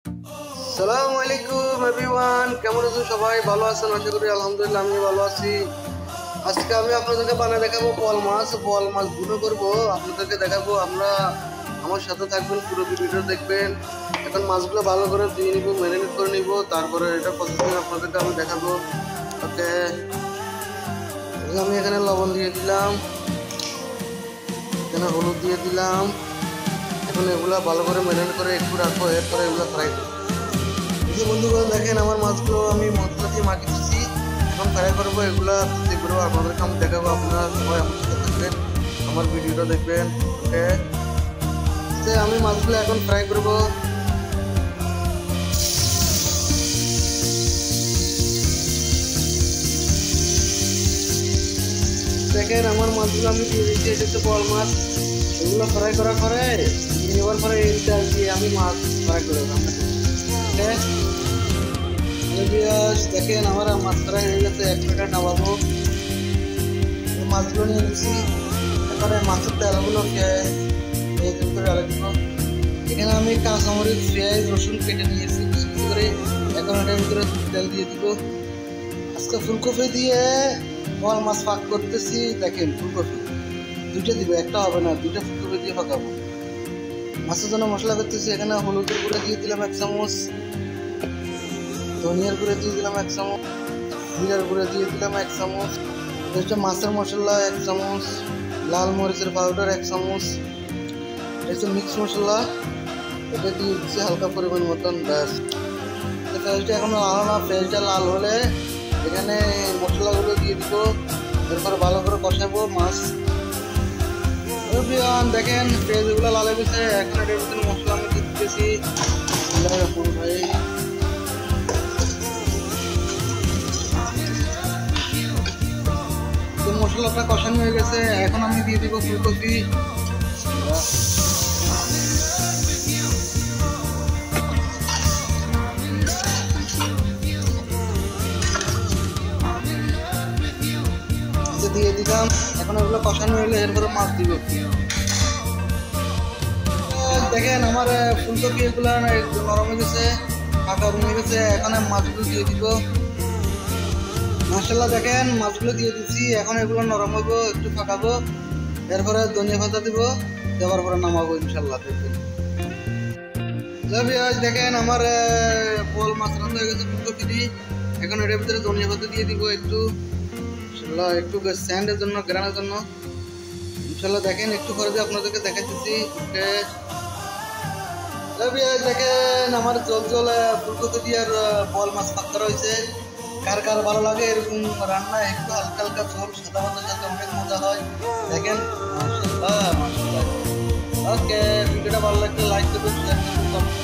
আসসালামু আলাইকুম এভরিওয়ান, কেমন আছেন সবাই? ভালো আছেন আশা করি। আলহামদুলিল্লাহ আমি ভালো আছি। আজকে আমি আপনাদেরকে বানিয়ে দেখাবো বোয়াল মাছ ভুনা করবো, আপনাদেরকে দেখাবো। আমার সাথে থাকবেন, পুরো ভিডিওটা দেখবেন। এখন মাছগুলো ভালো করে ধুয়ে নিব, ম্যারিনেট করে নিব, তারপরে এটা প্রসেসিং আপনাদেরকে আমি দেখাবো। ওকে, আমি এখানে লবণ দিয়ে দিলাম, এখানে হলুদ দিয়ে দিলাম। এখন এগুলা ভালো করে ম্যারিনেট করে একটু রাখবো, এরপরে এগুলো ফ্রাই করবো। বন্ধুগণ দেখেন, আমার মাছগুলো আমি মশলা দিয়ে মাখিয়ে দিচ্ছি, এখন ফ্রাই করবো। এগুলা দেখবো, আপনাদেরকে আমি দেখাবো। আপনারা সবাই আমার সাথে থাকবেন, আমার ভিডিওটা দেখবেন। ওকে, আমি মাছগুলো এখন ফ্রাই করবো। দেখেন আমার মাছগুলো আমি দিয়ে দিচ্ছি, এটা হচ্ছে বোয়াল মাছ। এগুলো ফ্রাই করার পরে নেওয়ার পরে এইটা দিয়ে আমি মাছ ফ্রাই করবো। দেখেন আমার মাছ ফ্রাই হয়ে গেছে, এক প্লেটে নামাবো। মাছগুলো নিয়ে নিচ্ছি, এখানে মাছের তেলগুলোকে ঢালে দিব। এখানে আমি কাঁচামরিচ, পেঁয়াজ, রসুন কেটে নিয়েছি করে, এখন এটার ভিতরে তেল দিয়ে দিব। আজকে ফুলকপি দিয়ে বোয়াল মাছ পাক করতেছি। দেখেন ফুলকপি দুইটা দিব, একটা হবে না, দুইটা ফুলকপি দিয়ে পাকাবো। মাছের জন্য মশলা করতেছি। এখানে হলুদের গুঁড়ো দিয়ে দিলাম 1 চামচ, ধনিয়ার গুঁড়ো দিয়ে দিলাম 1 চামচ, জিরার গুঁড়ো দিয়ে দিলাম 1 চামচ, এটা মাছের মশলা 1 চামচ, লাল মরিচের পাউডার 1 চামচ, এটা মিক্স মশলা, এটা দিয়ে দিচ্ছি হালকা পরিমাণ মতন। ব্যাস, পেঁয়াজটা এখন লাল না, পেঁয়াজটা লাল হলে এখানে মশলাগুলো দিয়ে দিব, এরপর ভালো করে কষাবো মাছ। দেখেন পেঁয়াজগুলো লাল হয়ে গেছে, এখন এটার ভিতরে মশলা আমি দিয়ে দিতেছি। ভাই মশলাটা কষানো হয়ে গেছে, এখন আমি দিয়ে দিব ফুলকপি। দিয়ে দিলাম, এখন এগুলো কষানো হলে এরপরে মাছ দিব। দেখেন আমার ফুলকপি এগুলো নরম হয়ে গেছে, পাকা হয়ে গেছে, এখন মাছগুলো দিয়ে দিব। মাশাআল্লাহ দেখেন মাছগুলো দিয়ে দিচ্ছি, এখন এগুলো নরম হবো, একটু পাকাবো, এরপরে ধনিয়া পাতা দিব, দেওয়ার পরে নামাবো ইনশাল্লাহ। দেখেন আমার বোয়াল মাছ রান্না হয়ে গেছে ফুলকপি দিয়ে, এখন এটার ভিতরে ধনিয়া পাতা দিয়ে দিব একটু, একটু স্যান্ডের জন্য, গ্রানের জন্য ইনশাল্লাহ। দেখেন একটু পরে দিয়ে আপনাদেরকে দেখাচ্ছি। দেখেন আমার জল জল ফুলকপি দিয়ে আর বোয়াল মাছ পাক হয়েছে। কার কার ভালো লাগে এরকম রান্না, একটু হালকা হালকা ঝোল সাদা ভাতের সাথে অনেক মজা হয়। দেখেন মাশাআল্লাহ মাশাআল্লাহ। ওকে, ভিডিওটা ভালো লাগলে লাইক করবেন, শেয়ার করবেন।